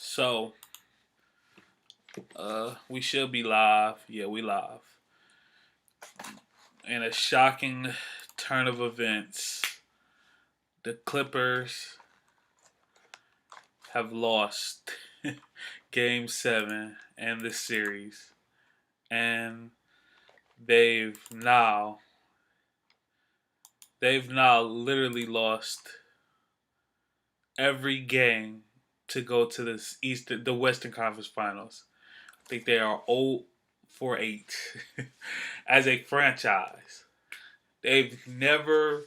So, we should be live. Yeah, we live. In a shocking turn of events, the Clippers have lost Game 7 in the series. And they've now they've now literally lost every game to go to the Western Conference Finals. I think they are 0 for 8 as a franchise. They've never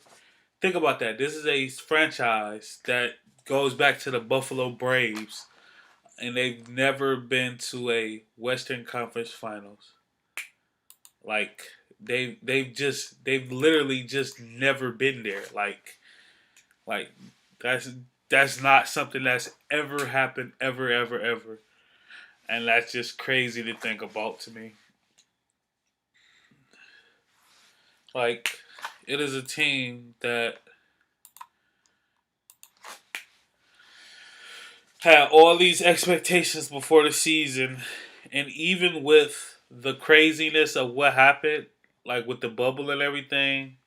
think about that. This is a franchise that goes back to the Buffalo Braves, and they've never been to a Western Conference Finals. Like they've literally just never been there. Like that's that's not something that's ever happened ever, and that's just crazy to think about to me. Like it is a team that had all these expectations before the season, and even with the craziness of what happened, like with the bubble and everything,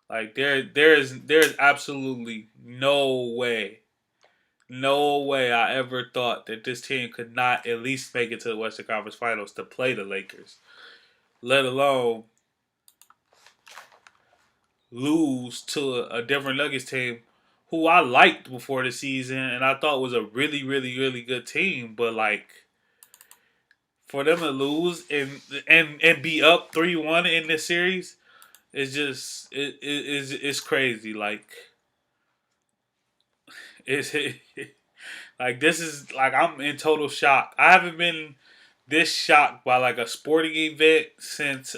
like there's absolutely no way I ever thought that this team could not at least make it to the Western Conference Finals to play the Lakers, let alone lose to a different Nuggets team who I liked before the season and I thought was a really good team, but like for them to lose and be up 3-1 in this series is just it's crazy. Like it's like this is like I'm in total shock. I haven't been this shocked by like a sporting event since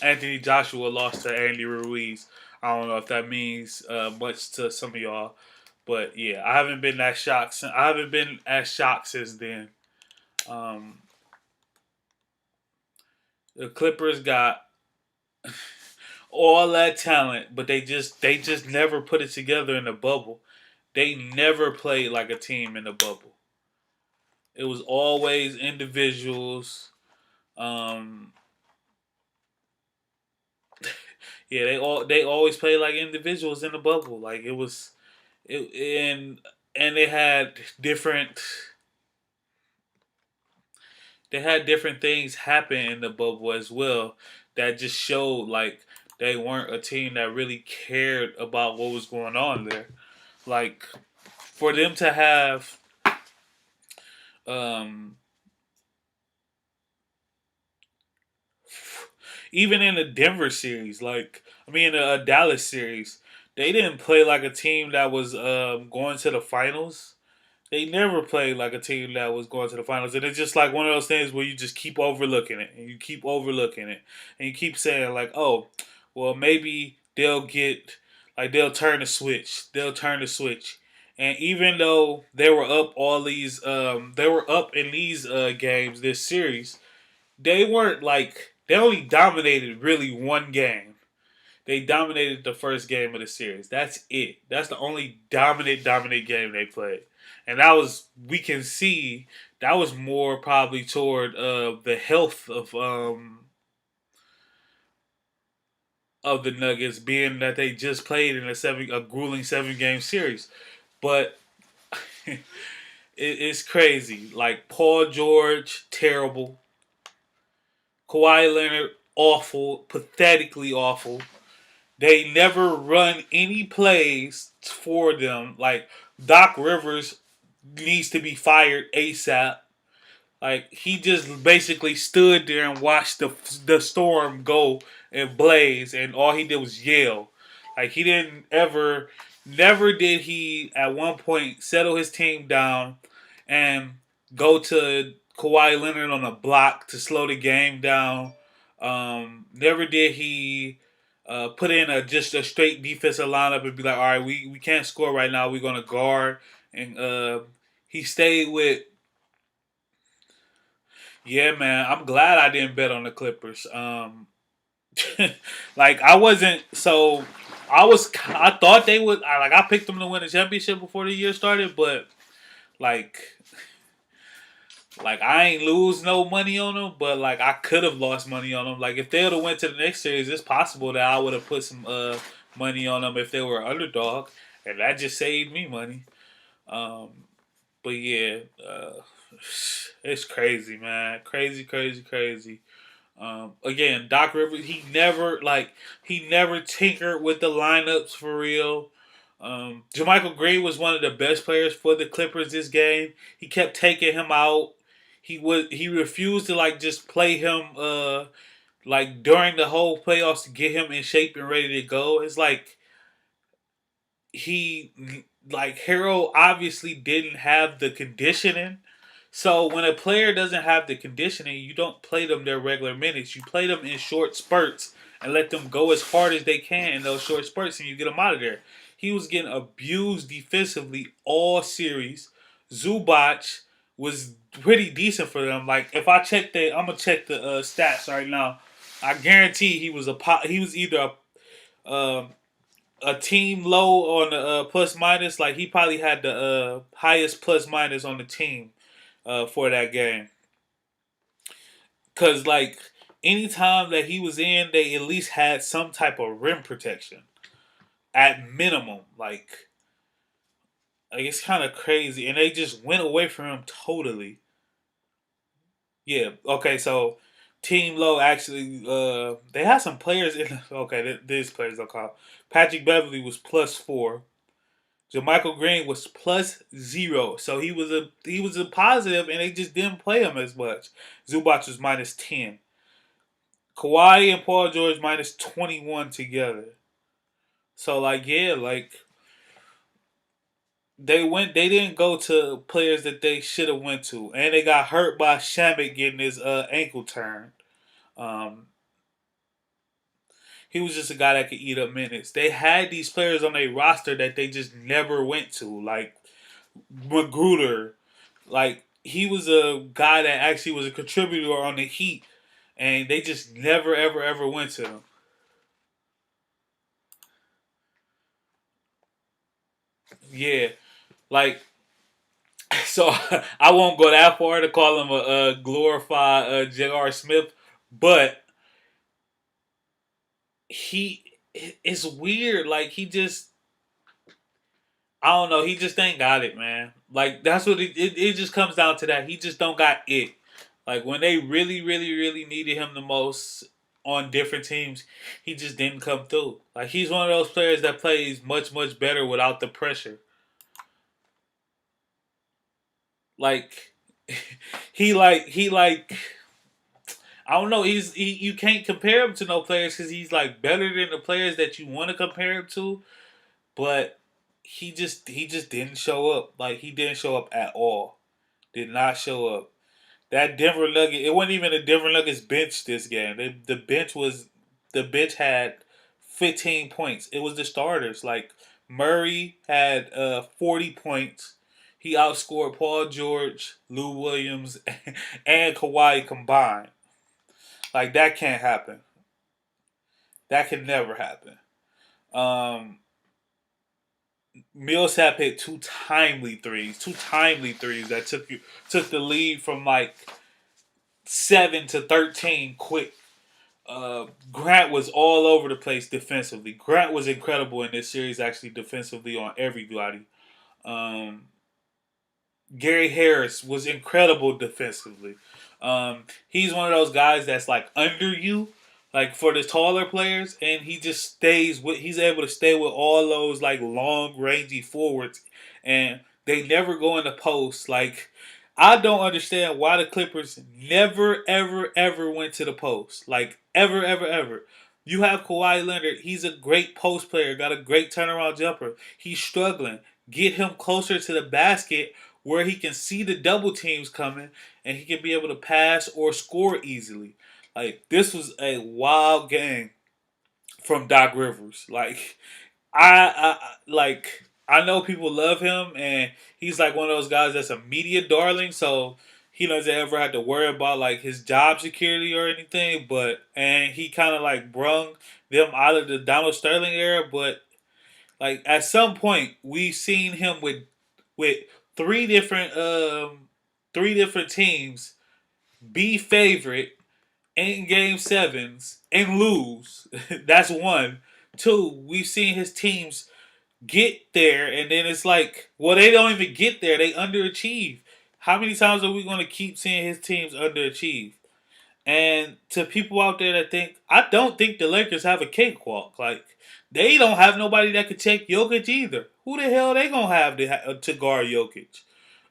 Anthony Joshua lost to Andy Ruiz. I don't know if that means much to some of y'all, but yeah, I haven't been that shocked. I haven't been as shocked since then. Um, the Clippers got all that talent, but they just never put it together in the bubble. They never played like a team in the bubble. It was always individuals. Um, yeah, they always played like individuals in the bubble. Like it was it and they had different things happen in the bubble as well that just showed like they weren't a team that really cared about what was going on there. Like for them to have um even in the Denver series, like I mean the Dallas series, they didn't play like a team that was going to the finals. They never played like a team that was going to the finals, and it's just like one of those things where you just keep overlooking it, and you keep overlooking it, and you keep saying like, "Oh, well, maybe they'll turn the switch, they'll turn the switch." And even though they were up in these games, this series, they weren't like they only dominated really one game. They dominated the first game of the series. That's it. That's the only dominant game they played, and that was we can see that was more probably toward the health of the Nuggets, being that they just played in a grueling 7 game series. But it's crazy. Like Paul George, terrible. Kawhi Leonard, awful, pathetically awful. They never run any plays for them. Like Doc Rivers needs to be fired ASAP. Like he just basically stood there and watched the storm go and blaze, and all he did was yell. Like he didn't ever, never did he at one point settle his team down and go to Kawhi Leonard on a block to slow the game down. Never did he put in just a straight defensive lineup and be like, all right, we can't score right now. We're gonna guard, and he stayed with. Yeah, man, I'm glad I didn't bet on the Clippers. Like I wasn't so. I thought they would. I picked them to win the championship before the year started, but Like, like I ain't lose no money on them, but like I could have lost money on them. Like if they would have went to the next series, it's possible that I would have put some money on them if they were underdog, and that just saved me money. Um, but yeah, it's crazy, man. Crazy, crazy, crazy. Again, Doc Rivers, he never tinkered with the lineups for real. Jermichael Green was one of the best players for the Clippers this game. He kept taking him out. He refused to like just play him like during the whole playoffs to get him in shape and ready to go. It's like he like Harold obviously didn't have the conditioning. So when a player doesn't have the conditioning, you don't play them their regular minutes. You play them in short spurts and let them go as hard as they can in those short spurts, and you get them out of there. He was getting abused defensively all series. Zubac was pretty decent for them. Like if I check I'm gonna check the stats right now. I guarantee he was either a team low on the plus minus. Like he probably had the highest plus minus on the team for that game. Cause like anytime that he was in, they at least had some type of rim protection at minimum. Like it's kind of crazy, and they just went away from him totally. Yeah. Okay. So Team Low actually, they had some players in. Okay, these players don't call. Patrick Beverly was +4. Jermichael Green was +0, so he was a positive, and they just didn't play him as much. Zubac was -10. Kawhi and Paul George -21 together. So like yeah, like they didn't go to players that they should have went to, and they got hurt by Shamit getting his ankle turned. Um, he was just a guy that could eat up minutes. They had these players on their roster that they just never went to, like Magruder. Like he was a guy that actually was a contributor on the Heat, and they just never ever ever went to him. Yeah, like so I won't go that far to call him a glorified J.R. Smith, but he it's weird. Like he just I don't know. He just ain't got it, man. Like that's what it just comes down to that. He just don't got it. Like when they really, really, really needed him the most on different teams, he just didn't come through. Like he's one of those players that plays much, much better without the pressure. Like he like I don't know. You can't compare him to no players because he's like better than the players that you want to compare him to. But he just didn't show up. Like he didn't show up at all. Did not show up. That Denver Nugget. It wasn't even the Denver Nuggets bench this game. The bench had 15 points. It was the starters. Like Murray had 40 points. He outscored Paul George, Lou Williams, and Kawhi combined. Like that can't happen. That can never happen. Um, Millsap hit two timely threes that took the lead from like 7 to 13 quick. Grant was all over the place defensively. Grant was incredible in this series, actually defensively on everybody. Um, Gary Harris was incredible defensively. He's one of those guys that's like under you, like for the taller players, and he just stays with. He's able to stay with all those like long rangy forwards, and they never go in the post. Like I don't understand why the Clippers never ever ever went to the post. Like ever ever ever. You have Kawhi Leonard. He's a great post player. Got a great turnaround jumper. He's struggling. Get him closer to the basket where he can see the double teams coming and he can be able to pass or score easily. Like this was a wild game from Doc Rivers. Like I know people love him and he's like one of those guys that's a media darling, so he doesn't ever have to worry about like his job security or anything. But and he kind of like brung them out of the Donald Sterling era, but like at some point we've seen him with with three different three different teams be favorite in game sevens and lose. That's one. Two, we've seen his teams get there and then it's like, well, they don't even get there. They underachieve. How many times are we going to keep seeing his teams underachieve? And to people out there that think, I don't think the Lakers have a cakewalk. Like, they don't have nobody that could check Jokic either. Who the hell they gonna have to guard Jokic?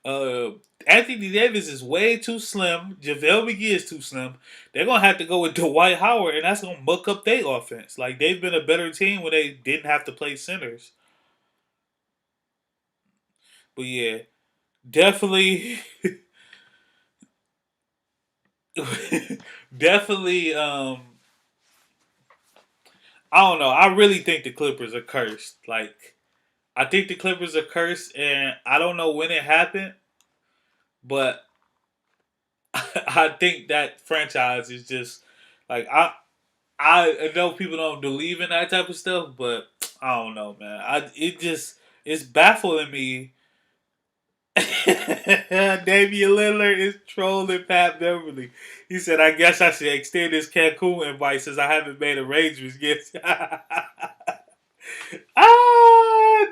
Uh, Anthony Davis is way too slim. JaVale McGee is too slim. They're gonna have to go with Dwight Howard, and that's gonna muck up their offense. Like, they've been a better team when they didn't have to play centers. But yeah, definitely, definitely. I don't know. I really think the Clippers are cursed. Like, I think the Clippers are cursed, and I don't know when it happened, but I think that franchise is just like I know people don't believe in that type of stuff, but I don't know, man. It's baffling me. Damian Lillard is trolling Pat Beverly. He said, "I guess I should extend this Cancun invite since I haven't made arrangements yet."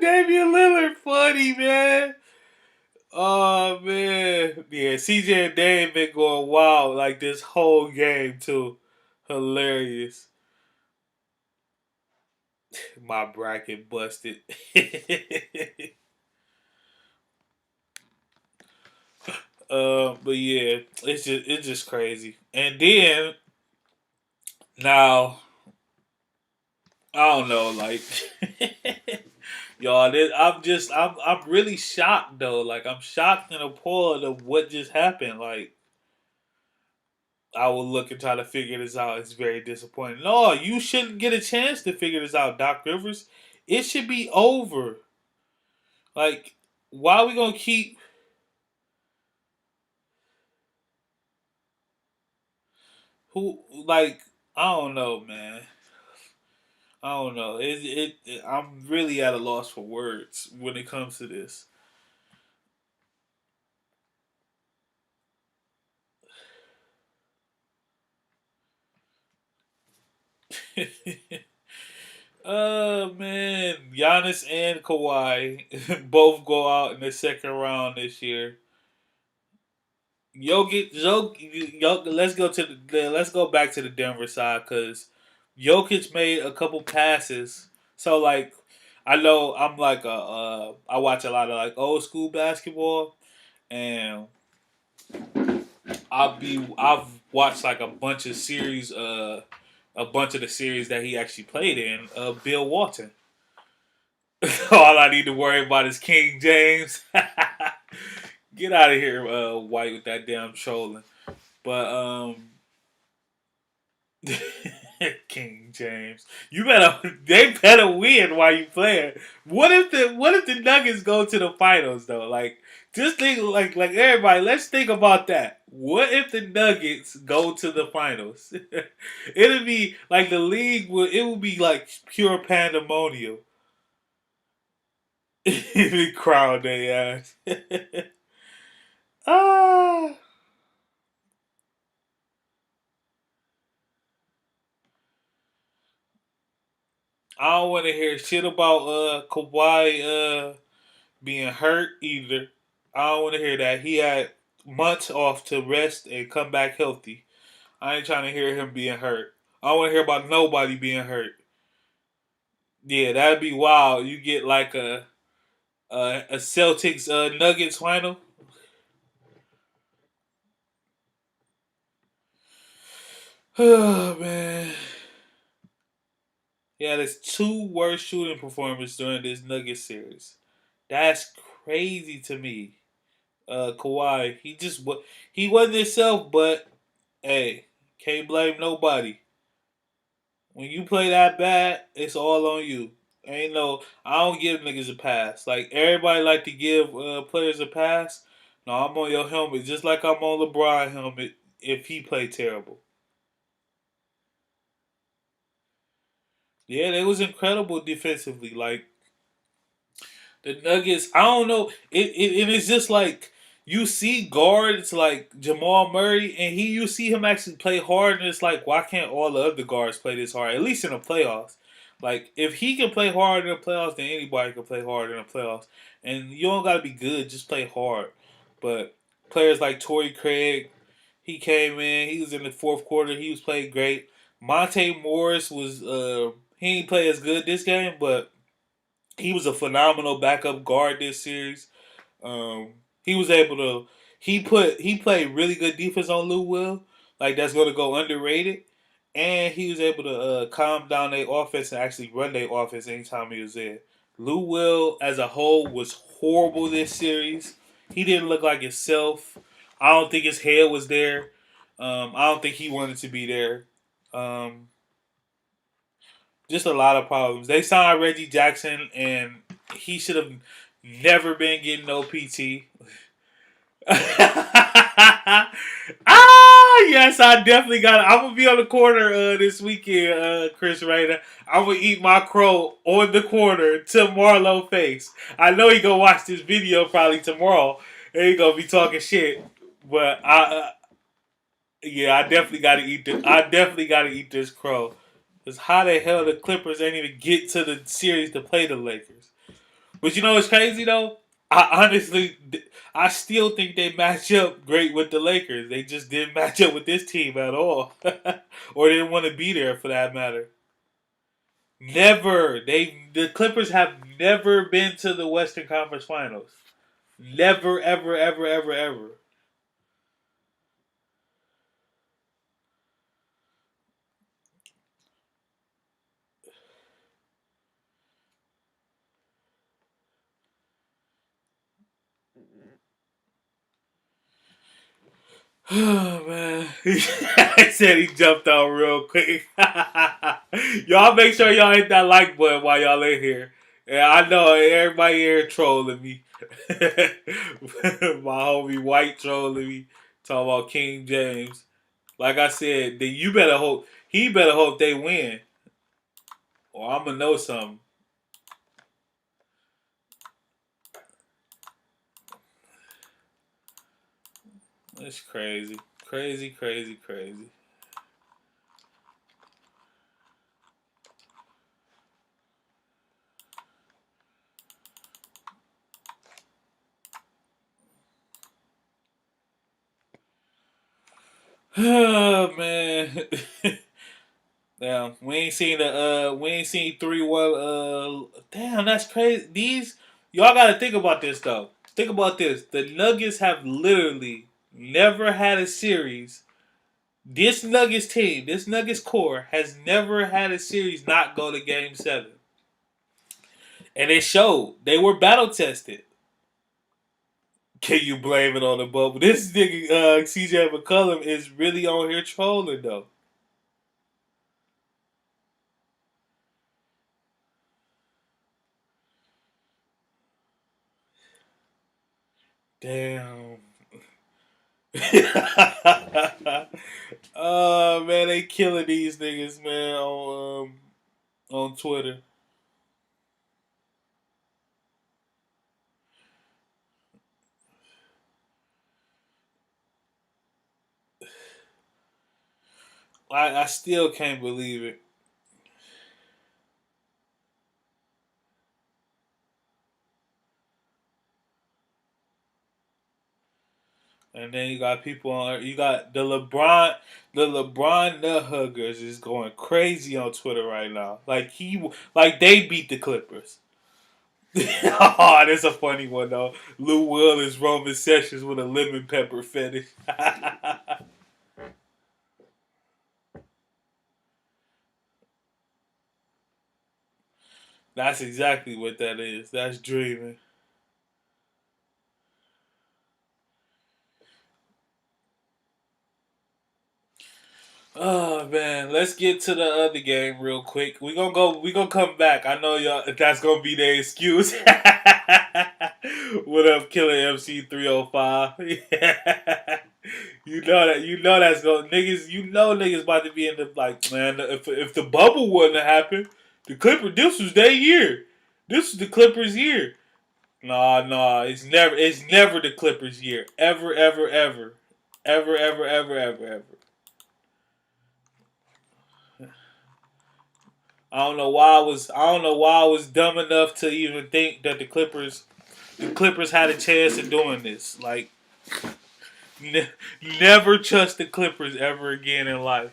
Damian Lillard, funny man. Oh man, yeah. CJ and Dame been going wild like this whole game too. Hilarious. My bracket busted. But yeah, it's just crazy. And then now I don't know, like y'all. I'm really shocked though. Like I'm shocked and appalled of what just happened. Like I will look and try to figure this out. It's very disappointing. No, you shouldn't get a chance to figure this out, Doc Rivers. It should be over. Like, why are we gonna keep who? Like, I don't know, man. I don't know. I'm really at a loss for words when it comes to this. Man, Giannis and Kawhi both go out in the second round this year. Let's go back to the Denver side because Jokic made a couple passes. So like, I know I'm like I watch a lot of like old school basketball, and I've watched like a bunch of the series that he actually played in. Bill Walton. All I need to worry about is King James. Get out of here, White, with that damn trolling. But King James, you better they better win while you playing. What if the Nuggets go to the finals though? Like just think like everybody, let's think about that. What if the Nuggets go to the finals? It'll be like the league would it would be like pure pandemonium. It'd be crowd their ass. ah. I don't want to hear shit about Kawhi being hurt either. I don't want to hear that. He had months off to rest and come back healthy. I ain't trying to hear him being hurt. I don't want to hear about nobody being hurt. Yeah, that'd be wild. You get like a Celtics Nuggets final. Oh man, yeah, there's two worst shooting performances during this Nuggets series. That's crazy to me. Kawhi, he wasn't himself, but hey, can't blame nobody. When you play that bad, it's all on you. Ain't no, I don't give niggas a pass. Like everybody like to give players a pass. No, I'm on your helmet just like I'm on LeBron helmet if he played terrible. Yeah, they was incredible defensively. Like The Nuggets, I don't know. It is just like you see guards like Jamal Murray, and you see him actually play hard, and it's like, why can't all the other guards play this hard? At least in the playoffs. Like if he can play hard in the playoffs, then anybody can play hard in the playoffs. And you don't gotta be good, just play hard. But players like Torrey Craig, he came in, he was in the fourth quarter, he was playing great. Monte Morris was he didn't play as good this game, but he was a phenomenal backup guard this series. Um, he was able to he played really good defense on Lou Will, like that's going to go underrated, and he was able to calm down their offense and actually run their offense anytime he was there. Lou Will as a whole was horrible this series. He didn't look like himself. I don't think his head was there. I don't think he wanted to be there. Um, just a lot of problems. They signed Reggie Jackson, and he should have never been getting no PT. Yes, I definitely got it. I'm gonna be on the corner this weekend, Chris Rayner. I'm gonna eat my crow on the corner to Marlo face. I know he gonna watch this video probably tomorrow, and he gonna be talking shit. But yeah, I definitely gotta eat this. I definitely gotta eat this crow. Cause how the hell the Clippers ain't even get to the series to play the Lakers? But you know what's crazy though? I honestly, I still think they match up great with the Lakers. They just didn't match up with this team at all, or they didn't want to be there for that matter. Never. The Clippers have never been to the Western Conference Finals. Never, ever, ever, ever, ever. Oh man, I said he jumped out real quick. Y'all make sure y'all hit that like button while y'all in here. Yeah, I know everybody here trolling me. My homie White trolling me, talking about King James. Like I said, then you better hope he better hope they win, or I'm gonna know something. It's crazy, crazy, crazy, crazy. Oh man. Damn, we ain't seen 3-1 damn, that's crazy. These y'all gotta think about this though. Think about this. The Nuggets have literally never had a series. This Nuggets team, this Nuggets core has never had a series not go to game 7. And it showed. They were battle tested. Can you blame it on the bubble? This nigga CJ McCollum is really on here trolling though. Damn. Oh man, they killing these niggas, man, on Twitter. I still can't believe it. And then you got people on. You got the LeBron nut huggers is going crazy on Twitter right now. Like they beat the Clippers. Oh, that's a funny one though. Lou Will is Roman Sessions with a lemon pepper fetish. That's exactly what that is. That's dreaming. Oh man, let's get to the other game real quick. We gonna go. We gonna come back. I know y'all. That's gonna be the excuse. What up, Killer MC 305? You know that. You know that's going niggas. You know niggas about to be in the like man. If the bubble wouldn't have happened, the Clippers. This was their year. This was the Clippers' year. No, it's never the Clippers year. Ever, ever, ever. Ever, ever, ever, ever, ever. I don't know why I was dumb enough to even think that the Clippers had a chance of doing this. Like ne- never trust the Clippers ever again in life.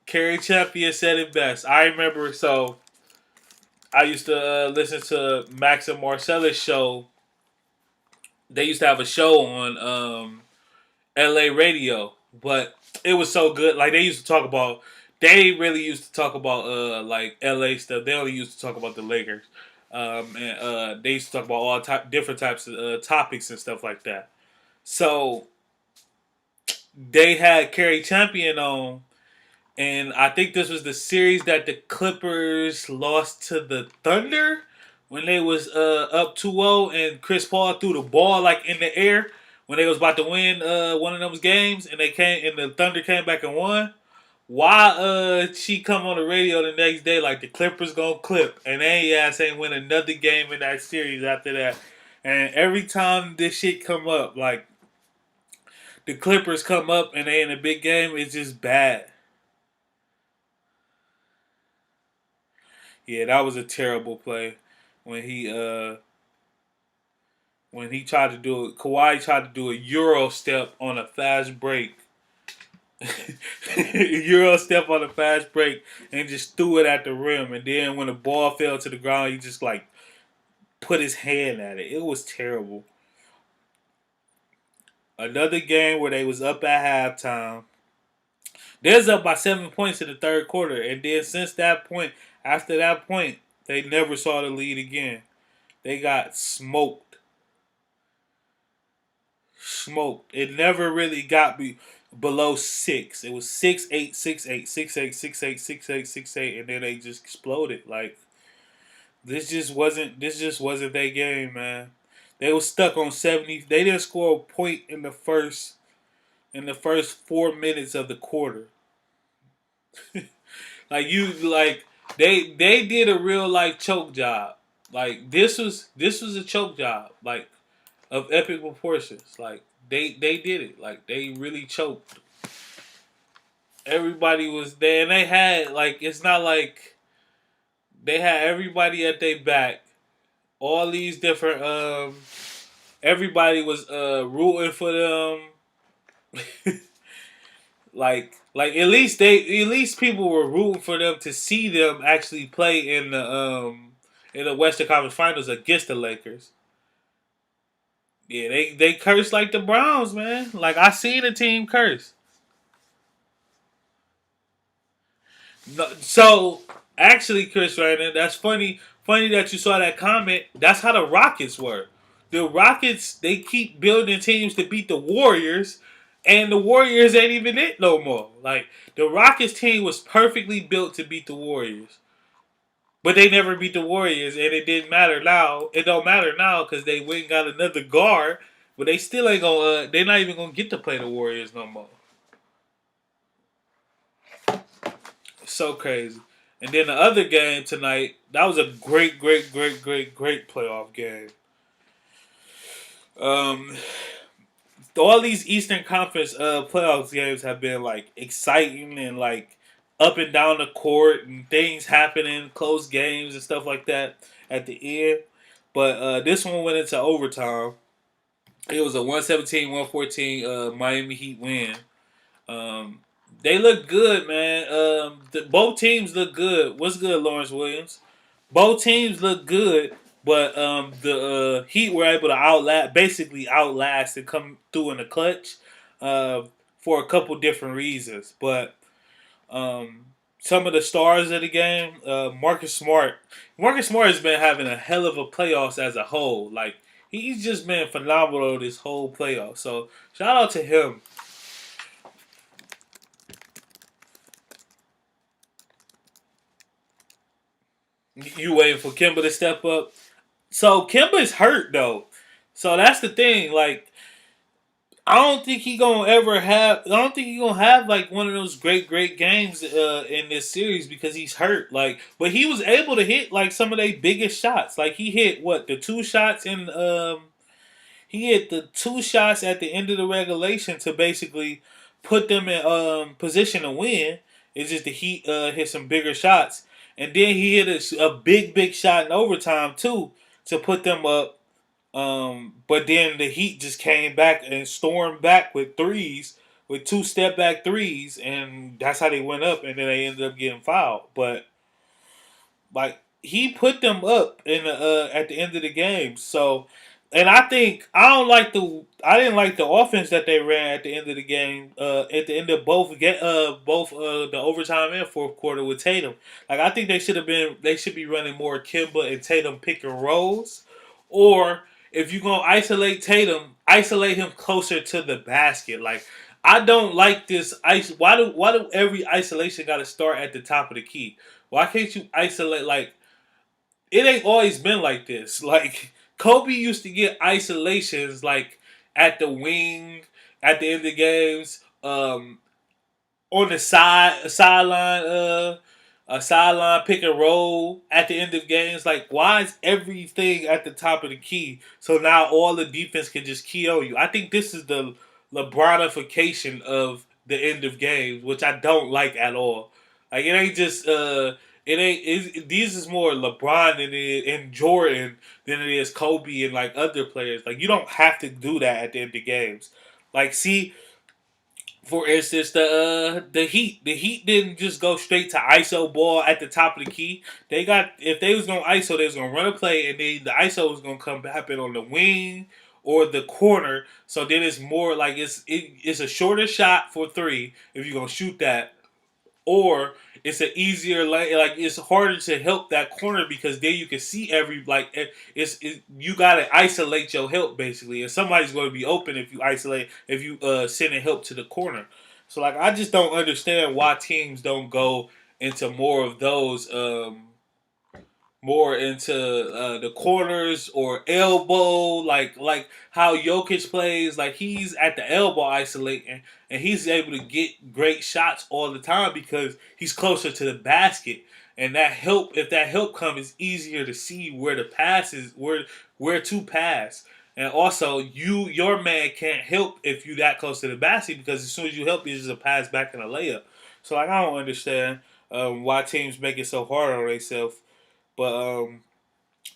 Kerry Champion said it best. I remember, so I used to listen to Max and Marcellus show. They used to have a show on LA radio, but it was so good. Like they used to talk about, they really used to talk about like LA stuff. They only used to talk about the Lakers, and they used to talk about all different types of topics and stuff like that. So they had Kerry Champion on, and I think this was the series that the Clippers lost to the Thunder when they was up 2-0 and Chris Paul threw the ball like in the air when they was about to win one of those games and they came and the Thunder came back and won. Why she come on the radio the next day like the Clippers gonna clip and they ass ain't win another game in that series after that. And every time this shit come up, like the Clippers come up and they in a big game, it's just bad. Yeah, that was a terrible play when he tried to do it. Kawhi tried to do a Euro step on a fast break. Euro step on a fast break and just threw it at the rim. And then when the ball fell to the ground, he just like put his hand at it. It was terrible. Another game where they was up at halftime. They was up by 7 points in the third quarter, and then since that point, after that point, they never saw the lead again. They got smoked. It never really got below six. It was 6-8, 6-8, 6-8, 6-8, 6-8, 6-8, and then they just exploded. Like this just wasn't their game, man. They was stuck on 70. They didn't score a point in the first 4 minutes of the quarter. Like they did a real like choke job. Like this was a choke job. Like of epic proportions. Like they did it. Like they really choked. Everybody was there, and they had like it's not like they had everybody at their back. All these different everybody was rooting for them. like at least people were rooting for them to see them actually play in the Western Conference Finals against the Lakers. Yeah, they cursed like the Browns, man. Like I seen the team curse. No, so actually, Chris Rainer, that's funny. Funny that you saw that comment. That's how the Rockets were. The Rockets they keep building teams to beat the Warriors, and the Warriors ain't even it no more. Like the Rockets team was perfectly built to beat the Warriors, but they never beat the Warriors, and it didn't matter now. It don't matter now because they went and got another guard, but they still ain't gonna. They're not even gonna get to play the Warriors no more. So crazy. And then the other game tonight, that was a great, great, great, great, great playoff game. Um, all these Eastern Conference playoff games have been like exciting and like up and down the court and things happening, close games and stuff like that at the end. But this one went into overtime. It was a 117-114 Miami Heat win. Um, they look good, man. Both teams look good. What's good, Lawrence Williams? Both teams look good, but the Heat were able to basically outlast and come through in the clutch uh, for a couple different reasons. But um, some of the stars of the game, Marcus Smart has been having a hell of a playoffs as a whole. Like he's just been phenomenal this whole playoff. So shout out to him. You waiting for Kimba to step up? So Kimba's hurt though. So that's the thing. Like I don't think he gonna ever have. I don't think he gonna have like one of those great games in this series because he's hurt. Like, but he was able to hit like some of their biggest shots. Like he hit what the two shots in he hit the two shots at the end of the regulation to basically put them in position to win. It's just the Heat hit some bigger shots, and then he hit a big shot in overtime too to put them up. But then the Heat just came back and stormed back with threes, with two step back threes, and that's how they went up. And then they ended up getting fouled. But like he put them up in the at the end of the game. So, and I think I didn't like the offense that they ran at the end of the game. At the end of both the overtime and fourth quarter with Tatum. Like I think they should be running more Kimba and Tatum pick and rolls, or if you're gonna isolate Tatum, isolate him closer to the basket. Like I don't like this ice. Why do every isolation got to start at the top of the key? Why can't you isolate? Like it ain't always been like this. Like Kobe used to get isolations like at the wing at the end of the games, on the sideline, a sideline pick and roll at the end of games. Like why is everything at the top of the key? So now all the defense can just key on you. I think this is the LeBronification of the end of games, which I don't like at all. Like it ain't just it ain't these is more LeBron than it is and Jordan than it is Kobe and like other players. Like you don't have to do that at the end of games. Like see, for instance, the Heat. The Heat didn't just go straight to ISO ball at the top of the key. They got if they was gonna ISO, they was gonna run a play, and then the ISO was gonna come happen on the wing or the corner. So then it's more like it's a shorter shot for three if you're gonna shoot that, or it's an easier like it's harder to help that corner because then you can see every like you gotta isolate your help basically, and somebody's going to be open if you isolate if you send a help to the corner. So like I just don't understand why teams don't go into more into the corners or elbow, like how Jokic plays. Like he's at the elbow isolating, and he's able to get great shots all the time because he's closer to the basket. And that help, if that help comes, it's easier to see where the pass is, where to pass. And also, your man can't help if you that close to the basket because as soon as you help, it's just a pass back and a layup. So like I don't understand why teams make it so hard on themselves. But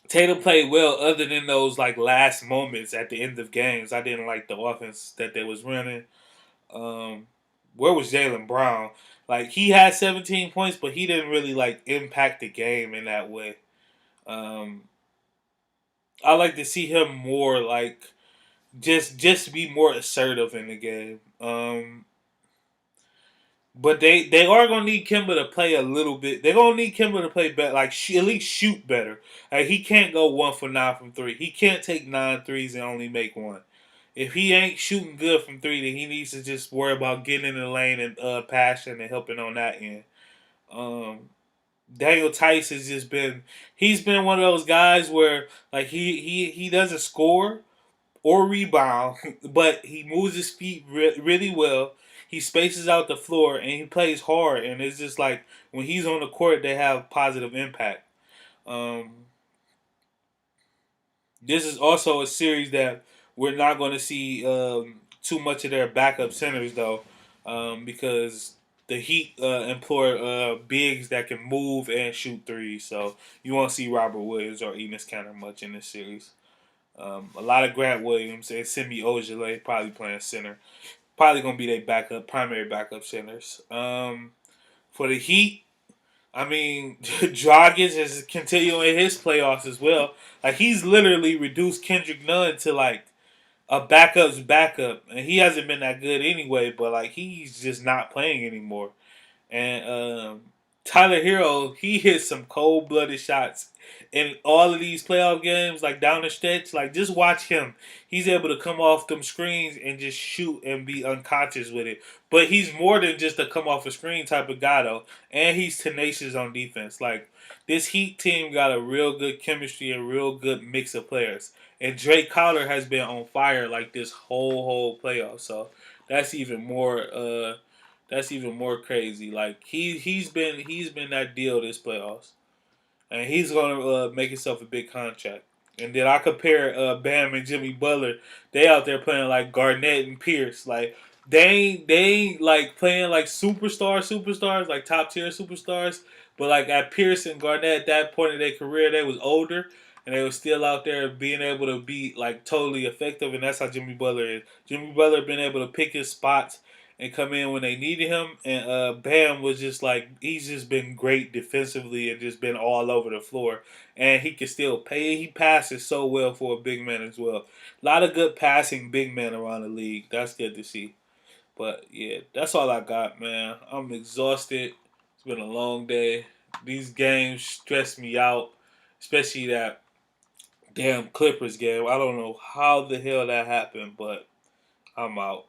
Tatum played well other than those like last moments at the end of games. I didn't like the offense that they was running. Um, where was Jaylen Brown? Like he had 17 points, but he didn't really like impact the game in that way. Um, I like to see him more like just be more assertive in the game. But they are gonna need Kimba to play a little bit. They're gonna need Kimba to play better, like at least shoot better. Like he can't go 1 for 9 from three. He can't take 9 threes and only make one. If he ain't shooting good from three, then he needs to just worry about getting in the lane and passing and helping on that end. Um, Daniel Tice has just been he's been one of those guys where like he doesn't score, or rebound, but he moves his feet really well. He spaces out the floor and he plays hard, and it's just like when he's on the court, they have positive impact. Um, this is also a series that we're not going to see too much of their backup centers though, because the Heat employ bigs that can move and shoot threes. So you won't see Robert Williams or Enes Kanter much in this series. A lot of Grant Williams and Semi Ojeleye probably playing center. Probably gonna be their primary backup centers. For the Heat, I mean, Dragic is continuing his playoffs as well. Like he's literally reduced Kendrick Nunn to like a backup's backup, and he hasn't been that good anyway. But like he's just not playing anymore. And Tyler Hero, he hit some cold blooded shots in all of these playoff games, like down the stretch. Like just watch him. He's able to come off them screens and just shoot and be unconscious with it. But he's more than just a come off a screen type of guy though, and he's tenacious on defense. Like this Heat team got a real good chemistry and real good mix of players. And Drake Crowder has been on fire like this whole playoff. So that's even more crazy. Like he's been that deal this playoffs, and he's gonna make himself a big contract. And then I compare Bam and Jimmy Butler. They out there playing like Garnett and Pierce. Like they ain't like playing like superstars, like top tier superstars. But like at Pierce and Garnett at that point in their career, they was older and they was still out there being able to be like totally effective. And that's how Jimmy Butler is. Jimmy Butler been able to pick his spots and come in when they needed him. And Bam was just like he's just been great defensively and just been all over the floor. And he can still pay. He passes so well for a big man as well. A lot of good passing big men around the league. That's good to see. But yeah, that's all I got, man. I'm exhausted. It's been a long day. These games stress me out, especially that damn Clippers game. I don't know how the hell that happened, but I'm out.